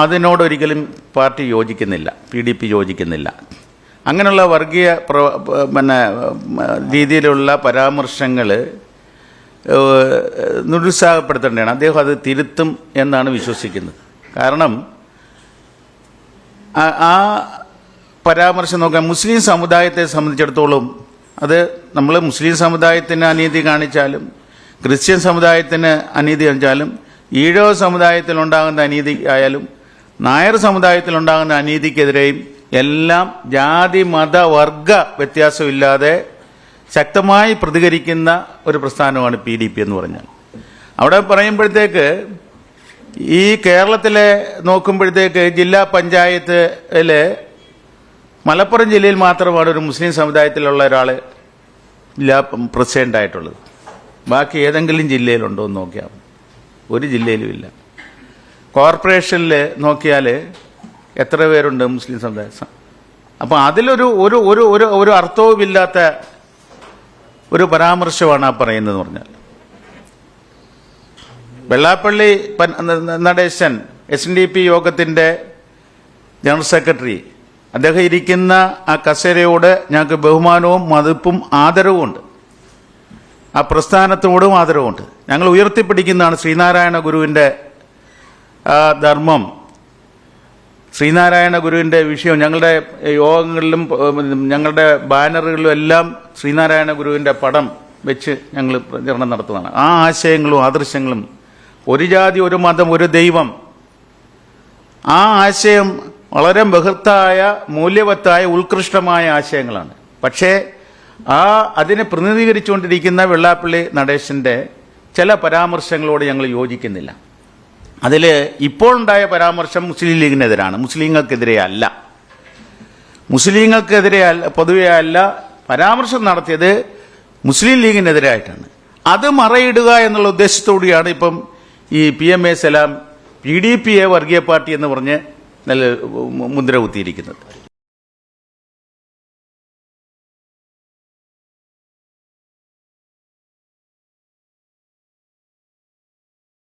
അതിനോടൊരിക്കലും party യോജിക്കുന്നില്ല, PDP യോജിക്കുന്നില്ല. അങ്ങനെയുള്ള വർഗീയ രീതിയിലുള്ള പരാമർശങ്ങൾ നിരുത്സാഹപ്പെടുത്തേണ്ടതാണ്. അദ്ദേഹം അത് തിരുത്തും എന്നാണ് വിശ്വസിക്കുന്നത്. കാരണം ആ പരാമർശം നോക്കാൻ മുസ്ലിം സമുദായത്തെ സംബന്ധിച്ചിടത്തോളം അത് നമ്മൾ മുസ്ലിം സമുദായത്തിന് അനീതി കാണിച്ചാലും ക്രിസ്ത്യൻ സമുദായത്തിന് അനീതി കാണിച്ചാലും ഈഴവ സമുദായത്തിലുണ്ടാകുന്ന അനീതി ആയാലും നായർ സമുദായത്തിലുണ്ടാകുന്ന അനീതിക്കെതിരെയും എല്ലാം ജാതി മത വർഗ വ്യത്യാസമില്ലാതെ ശക്തമായി പ്രതികരിക്കുന്ന ഒരു പ്രസ്ഥാനമാണ് PDP എന്ന് പറഞ്ഞാൽ. അവിടെ പറയുമ്പോഴത്തേക്ക് ഈ കേരളത്തിലെ നോക്കുമ്പോഴത്തേക്ക് ജില്ലാ പഞ്ചായത്തിലെ മലപ്പുറം ജില്ലയിൽ മാത്രമാണ് ഒരു മുസ്ലിം സമുദായത്തിലുള്ള ഒരാൾ ജില്ലാ പ്രസിഡന്റ് ആയിട്ടുള്ളത്. ബാക്കി ഏതെങ്കിലും ജില്ലയിലുണ്ടോ എന്ന് നോക്കിയാൽ ഒരു ജില്ലയിലും ഇല്ല. കോർപ്പറേഷനിൽ നോക്കിയാൽ എത്ര പേരുണ്ട് മുസ്ലിം സമുദായം? അപ്പം അതിലൊരു ഒരു ഒരു ഒരു ഒരു അർത്ഥവുമില്ലാത്ത ഒരു പരാമർശമാണ് ആ പറയുന്നതെന്ന് പറഞ്ഞാൽ. വെള്ളാപ്പള്ളി നടേശൻ SNDP യോഗത്തിൻ്റെ ജനറൽ സെക്രട്ടറി, അദ്ദേഹം ഇരിക്കുന്ന ആ കസേരയോട് ഞങ്ങൾക്ക് ബഹുമാനവും മതിപ്പും ആദരവും ഉണ്ട്. ആ പ്രസ്ഥാനത്തോടും ആദരവുമുണ്ട്. ഞങ്ങൾ ഉയർത്തിപ്പിടിക്കുന്നതാണ് ശ്രീനാരായണ ഗുരുവിൻ്റെ ധർമ്മം, ശ്രീനാരായണ ഗുരുവിൻ്റെ വിഷയം. ഞങ്ങളുടെ യോഗങ്ങളിലും ഞങ്ങളുടെ ബാനറുകളിലും എല്ലാം ശ്രീനാരായണ ഗുരുവിൻ്റെ പടം വെച്ച് ഞങ്ങൾ പ്രചരണം നടത്തുന്നതാണ്. ആ ആശയങ്ങളും ആദർശങ്ങളും ഒരു ജാതി ഒരു മതം ഒരു ദൈവം, ആ ആശയം വളരെ ബൃഹത്തായ മൂല്യവത്തായ ഉത്കൃഷ്ടമായ ആശയങ്ങളാണ്. പക്ഷേ അതിനെ പ്രതിനിധീകരിച്ചുകൊണ്ടിരിക്കുന്ന വെള്ളാപ്പള്ളി നടേശൻ്റെ ചില പരാമർശങ്ങളോട് ഞങ്ങൾ യോജിക്കുന്നില്ല. അതിൽ ഇപ്പോൾ ഉണ്ടായ പരാമർശം മുസ്ലിം ലീഗിനെതിരാണ്, മുസ്ലിങ്ങൾക്കെതിരെ അല്ല. മുസ്ലിങ്ങൾക്കെതിരെ പൊതുവെ അല്ല, പരാമർശം നടത്തിയത് മുസ്ലിം ലീഗിനെതിരായിട്ടാണ്. അത് മറയിടുക എന്നുള്ള ഉദ്ദേശത്തോടെയാണ് ഇപ്പം ഈ PMA സലാം PDPയെ വർഗീയ പാർട്ടി എന്ന് പറഞ്ഞ് നല്ല മുദ്ര കുത്തിയിരിക്കുന്നത്.